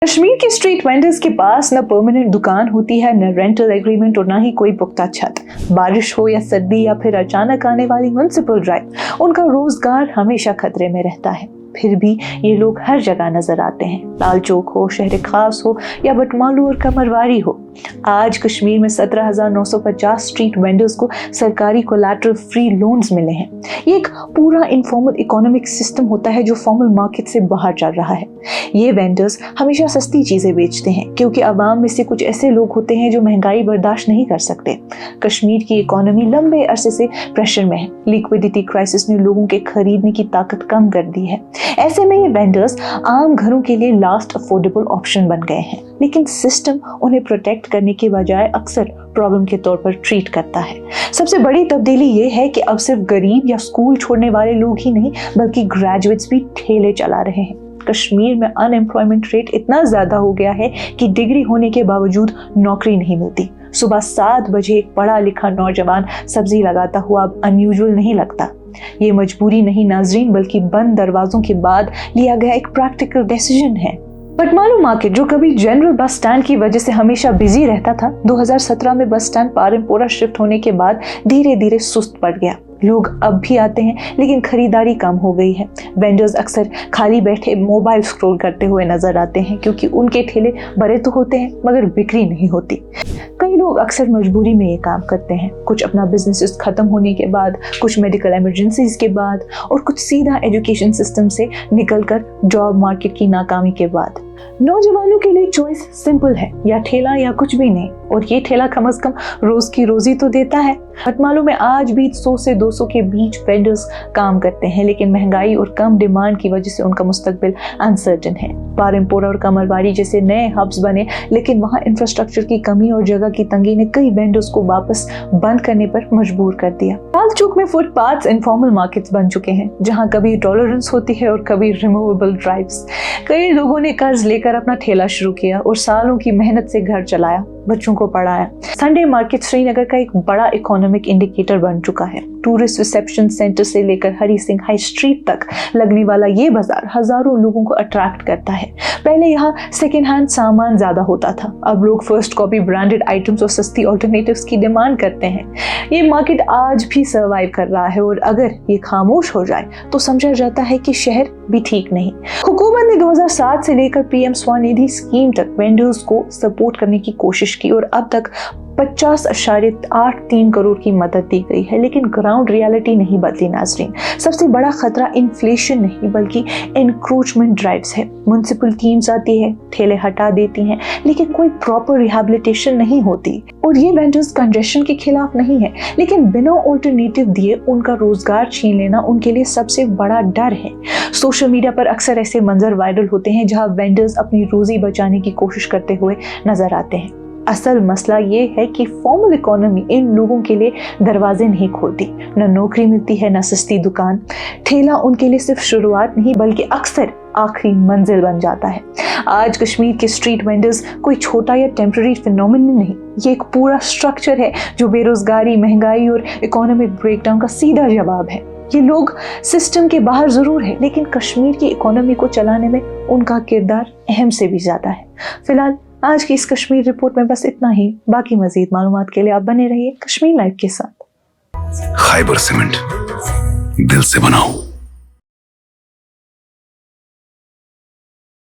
कश्मीर के street vendors के पास न परमानेंट दुकान होती है, न रेंटल एग्रीमेंट और न ही कोई पुख्ता छत। बारिश हो या सर्दी या फिर अचानक आने वाली म्युनिसिपल ड्राइव, उनका रोजगार हमेशा खतरे में रहता है। फिर भी ये लोग हर जगह नजर आते हैं, लाल चौक हो, शहर खास हो या बटमालू और कमरवारी हो। आज कश्मीर में 17,950 स्ट्रीट वेंडर्स को सरकारी कोलैटरल फ्री लोन्स मिले हैं। ये एक पूरा इनफॉर्मल इकोनॉमिक सिस्टम होता है जो फॉर्मल मार्केट से बाहर चल रहा है। ये वेंडर्स हमेशा सस्ती चीजें बेचते हैं क्योंकि आवाम में से कुछ ऐसे लोग होते हैं जो महंगाई बर्दाश्त नहीं कर सकते। कश्मीर की इकोनॉमी लंबे अरसे से प्रेशर में है। लिक्विडिटी क्राइसिस ने लोगों के खरीदने की ताकत कम कर दी है। ऐसे में ये वेंडर्स आम घरों के लिए लास्ट अफोर्डेबल ऑप्शन बन गए हैं, लेकिन सिस्टम उन्हें प्रोटेक्ट करने के बजाय अक्सर प्रॉब्लम के तौर पर ट्रीट करता है। सबसे बड़ी तब्दीली ये है कि अब सिर्फ गरीब या स्कूल छोड़ने वाले लोग ही नहीं बल्कि ग्रेजुएट्स भी ठेले चला रहे हैं। कश्मीर में अनएम्प्लॉयमेंट रेट इतना ज्यादा हो गया है कि डिग्री होने के बावजूद नौकरी नहीं मिलती। सुबह 7 बजे एक पढ़ा लिखा नौजवान सब्जी लगाता हुआ अब अनयूजुअल नहीं लगता। ये मजबूरी नहीं नाजरीन, बल्कि बंद दरवाजों के बाद लिया गया एक प्रैक्टिकल डिसीजन है। बटमालू मार्केट, जो कभी जनरल बस स्टैंड की वजह से हमेशा बिजी रहता था, 2017 में बस स्टैंड पारनपोरा शिफ्ट होने के बाद धीरे धीरे सुस्त पड़ गया। लोग अब भी आते हैं लेकिन खरीदारी कम हो गई है। वेंडर्स अक्सर खाली बैठे मोबाइल स्क्रॉल करते हुए नजर आते हैं क्योंकि उनके ठेले बड़े तो होते हैं मगर बिक्री नहीं होती। कई लोग अक्सर मजबूरी में ये काम करते हैं, कुछ अपना बिजनेस खत्म होने के बाद, कुछ मेडिकल इमरजेंसीज के बाद और कुछ सीधा एजुकेशन सिस्टम से निकलकर जॉब मार्केट की नाकामी के बाद। नौजवानों के लिए चॉइस सिंपल है, या ठेला या कुछ भी नहीं, और ये ठेला कम से कम रोज की रोजी तो देता है। बटमालू में आज भी 100 से 200 के बीच वेंडर्स काम करते हैं, लेकिन महंगाई और कम डिमांड की वजह से उनका मुस्तकबिल अनसर्टन है। पारनपोरा और कमरवारी जैसे नए हब्स बने, लेकिन वहाँ इंफ्रास्ट्रक्चर की कमी और जगह की तंगी ने कई वेंडर्स को वापस बंद करने पर मजबूर कर दिया। लाल चौक में फुटपाथ्स इनफॉर्मल मार्केट्स बन चुके हैं, जहाँ कभी टॉलरेंस होती है और कभी रिमूवेबल ड्राइव्स। कई लोगों ने कर्ज लेकर अपना ठेला शुरू किया और सालों की मेहनत से घर चलाया, बच्चों को पढ़ाया। संडे मार्केट श्रीनगर का एक बड़ा इकोनॉमिक इंडिकेटर बन चुका है। टूरिस्ट रिसेप्शन सेंटर से लेकर हरी सिंह हाई स्ट्रीट तक लगने वाला ये बाजार हजारों लोगों को अट्रैक्ट करता है। पहले यहाँ सेकेंड हैंड सामान ज्यादा होता था, अब लोग फर्स्ट कॉपी ब्रांडेड आइटम्स और सस्ती ऑल्टरनेटिव्स की डिमांड करते हैं। ये मार्केट आज भी सर्वाइव कर रहा है और अगर ये खामोश हो जाए तो समझा जाता है कि शहर भी ठीक नहीं। हुकूमत ने 2007 से लेकर पीएम स्वनिधि स्कीम तक वेंडर्स को सपोर्ट करने की कोशिश की और अब तक 50.83 करोड़ की मदद दी गई है, लेकिन ग्राउंड रियलिटी नहीं बदली नाजरीन। सबसे बड़ा खतरा इन्फ्लेशन नहीं बल्कि एनक्रोचमेंट ड्राइव्स है। म्युनिसिपल टीम्स आती है, ठेले हटा देती हैं, लेकिन कोई प्रॉपर रिहैबिलिटेशन नहीं होती। और ये वेंडर्स कंजेशन के खिलाफ नहीं है, लेकिन बिना ऑल्टरनेटिव दिए उनका रोजगार छीन लेना उनके लिए सबसे बड़ा डर है। सोशल मीडिया पर अक्सर ऐसे मंजर वायरल होते हैं जहां वेंडर्स अपनी रोजी बचाने की कोशिश करते हुए नजर आते हैं। असल मसला ये है कि फॉर्मल इकोनॉमी इन लोगों के लिए दरवाजे नहीं खोलती। न नौकरी मिलती है, न सस्ती दुकान। ठेला उनके लिए सिर्फ शुरुआत नहीं बल्कि अक्सर आखिरी मंजिल बन जाता है। आज कश्मीर के स्ट्रीट वेंडर्स कोई छोटा या टेम्पररी फिनोमेनन नहीं, ये एक पूरा स्ट्रक्चर है जो बेरोजगारी, महंगाई और इकोनॉमिक ब्रेकडाउन का सीधा जवाब है। ये लोग सिस्टम के बाहर जरूर है, लेकिन कश्मीर की इकोनॉमी को चलाने में उनका किरदार अहम से भी ज्यादा है। फिलहाल आज की इस कश्मीर रिपोर्ट में बस इतना ही। बाकी मजीद मालूमात के लिए आप बने रहिए कश्मीर लाइव के साथ। खैबर सीमेंट, दिल से बनाओ।